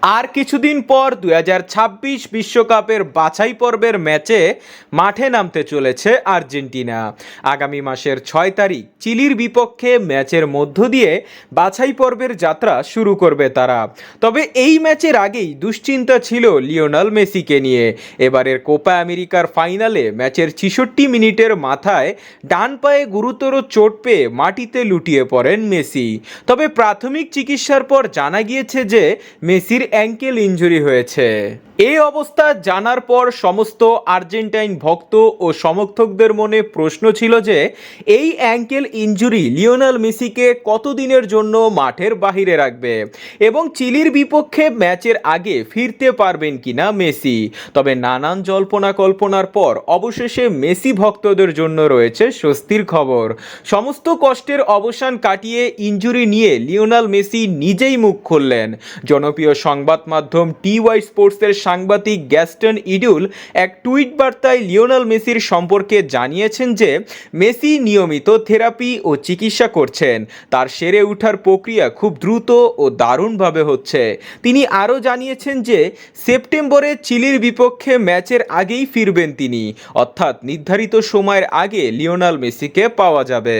আর কিছুদিন পর 2026 বিশ্বকাপের বাছাই পর্বের ম্যাচে মাঠে নামতে চলেছে আর্জেন্টিনা। আগামী মাসের 6 তারিখ চিলির বিপক্ষে ম্যাচের মধ্য দিয়ে বাছাই পর্বের যাত্রা শুরু করবে তারা। তবে এই ম্যাচের আগেই দুশ্চিন্তা ছিল লিওনেল মেসিকে নিয়ে। এবারের কোপা আমেরিকার ফাইনালে ম্যাচের 66 মিনিটের মাথায় ডান পায়ে গুরুতর চোট পেয়ে মাটিতে লুটিয়ে পড়েন মেসি। তবে প্রাথমিক চিকিৎসার পর জানা গিয়েছে যে মেসির অ্যাঙ্কেল ইনজুরি হয়েছে। এই অবস্থা জানার পর সমস্ত আর্জেন্টাইন ভক্ত ও সমর্থকদের মনে প্রশ্ন ছিল যে এই অ্যাঙ্কেল ইনজুরি লিওনেল মেসিকে কতদিনের জন্য মাঠের বাহিরে রাখবে এবং চিলির বিপক্ষে ম্যাচের আগে ফিরতে পারবেন কিনা মেসি। তবে নানান জল্পনা কল্পনার পর অবশেষে মেসি ভক্তদের জন্য রয়েছে স্বস্তির খবর। সমস্ত কষ্টের অবসান কাটিয়ে ইনজুরি নিয়ে লিওনেল মেসি নিজেই মুখ খুললেন। জনপ্রিয় সংবাদ মাধ্যম টিওয়াই স্পোর্টসের সাংবাদিক গ্যাস্টন ইডুল এক টুইট বার্তায় লিওনেল মেসির সম্পর্কে জানিয়েছেন যে মেসি নিয়মিত থেরাপি ও চিকিৎসা করছেন। তার সেরে ওঠার প্রক্রিয়া খুব দ্রুত ও দারুণভাবে হচ্ছে। তিনি আরও জানিয়েছেন যে সেপ্টেম্বরে চিলির বিপক্ষে ম্যাচের আগেই ফিরবেন তিনি, অর্থাৎ নির্ধারিত সময়ের আগে লিওনেল মেসিকে পাওয়া যাবে।